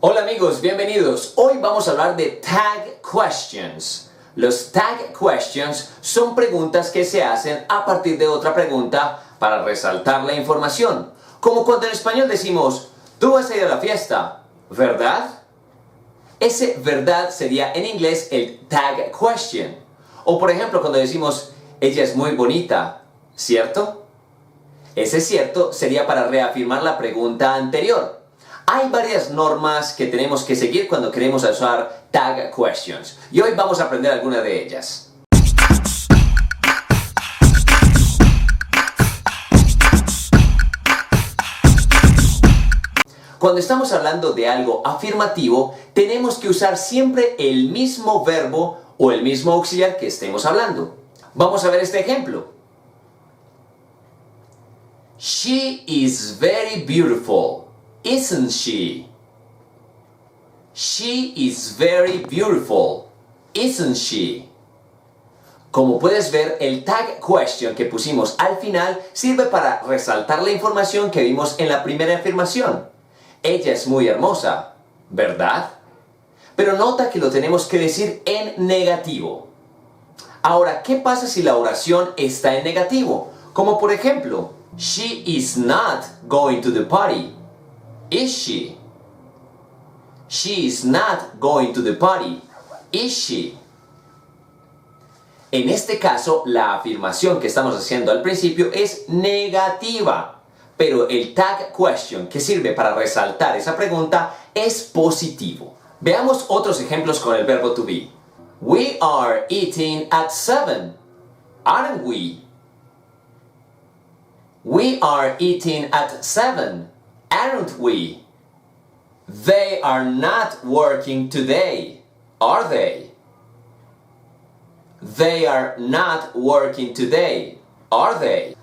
Hola amigos, bienvenidos. Hoy vamos a hablar de tag questions. Los tag questions son preguntas que se hacen a partir de otra pregunta para resaltar la información. Como cuando en español decimos, tú vas a ir a la fiesta, ¿verdad? Ese verdad sería en inglés el tag question. O por ejemplo cuando decimos, ella es muy bonita, ¿cierto? Ese cierto sería para reafirmar la pregunta anterior. Hay varias normas que tenemos que seguir cuando queremos usar tag questions. Y hoy vamos a aprender algunas de ellas. Cuando estamos hablando de algo afirmativo, tenemos que usar siempre el mismo verbo o el mismo auxiliar que estemos hablando. Vamos a ver este ejemplo. She is very beautiful, isn't she? She is very beautiful, isn't she? Como puedes ver, el tag question que pusimos al final sirve para resaltar la información que vimos en la primera afirmación. Ella es muy hermosa, ¿verdad? Pero nota que lo tenemos que decir en negativo. Ahora, ¿qué pasa si la oración está en negativo? Como por ejemplo, she is not going to the party. Is she? She is not going to the party. Is she? En este caso, la afirmación que estamos haciendo al principio es negativa. Pero el tag question que sirve para resaltar esa pregunta es positivo. Veamos otros ejemplos con el verbo to be. We are eating at 7, aren't we? We are eating at 7, aren't we? They are not working today, are they? They are not working today, are they?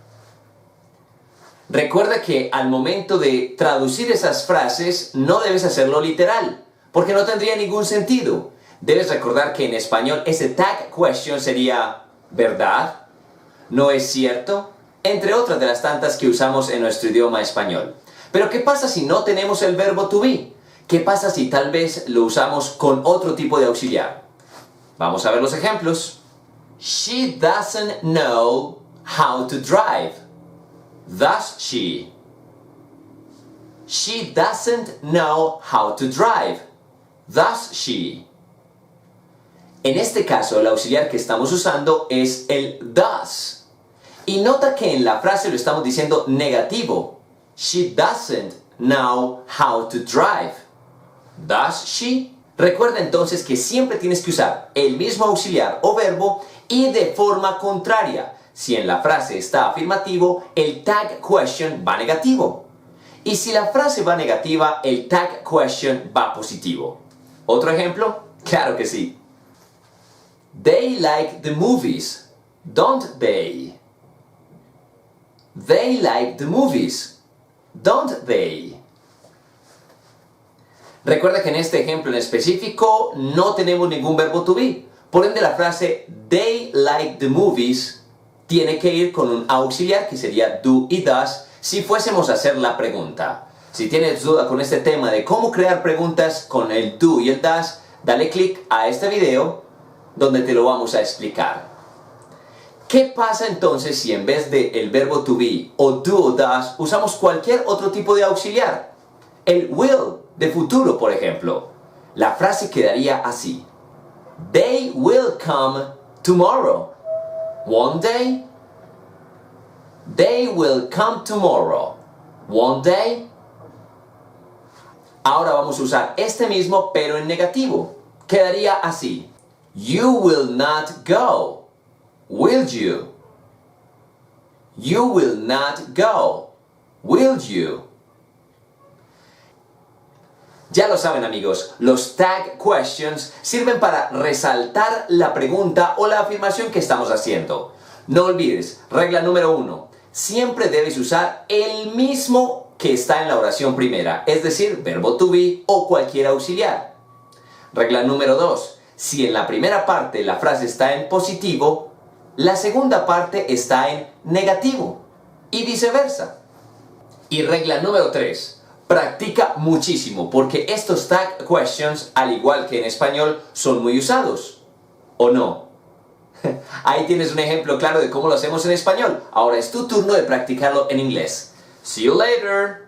Recuerda que al momento de traducir esas frases no debes hacerlo literal, porque no tendría ningún sentido. Debes recordar que en español ese tag question sería ¿verdad? ¿No es cierto? Entre otras de las tantas que usamos en nuestro idioma español. Pero ¿qué pasa si no tenemos el verbo to be? ¿Qué pasa si tal vez lo usamos con otro tipo de auxiliar? Vamos a ver los ejemplos. She doesn't know how to drive. Does she? She doesn't know how to drive. Does she? En este caso, el auxiliar que estamos usando es el does. Y nota que en la frase lo estamos diciendo negativo. She doesn't know how to drive. Does she? Recuerda entonces que siempre tienes que usar el mismo auxiliar o verbo y de forma contraria. Si en la frase está afirmativo, el tag question va negativo. Y si la frase va negativa, el tag question va positivo. ¿Otro ejemplo? Claro que sí. They like the movies, don't they? They like the movies, don't they? Recuerda que en este ejemplo en específico no tenemos ningún verbo to be. Por ende la frase they like the movies tiene que ir con un auxiliar que sería do y does si fuésemos a hacer la pregunta. Si tienes duda con este tema de cómo crear preguntas con el do y el does, dale click a este video donde te lo vamos a explicar. ¿Qué pasa entonces si en vez de el verbo to be o do o does usamos cualquier otro tipo de auxiliar? El will de futuro, por ejemplo. La frase quedaría así. They will come tomorrow. Won't they? They will come tomorrow. Won't they? Ahora vamos a usar este mismo pero en negativo. Quedaría así. You will not go. Will you? You will not go. Will you? Ya lo saben amigos, los tag questions sirven para resaltar la pregunta o la afirmación que estamos haciendo. No olvides, regla número 1, siempre debes usar el mismo que está en la oración primera, es decir, verbo to be o cualquier auxiliar. Regla número 2, si en la primera parte la frase está en positivo, la segunda parte está en negativo y viceversa. Y regla número 3, Practica muchísimo, porque estos tag questions, al igual que en español, son muy usados. ¿O no? Ahí tienes un ejemplo claro de cómo lo hacemos en español. Ahora es tu turno de practicarlo en inglés. See you later!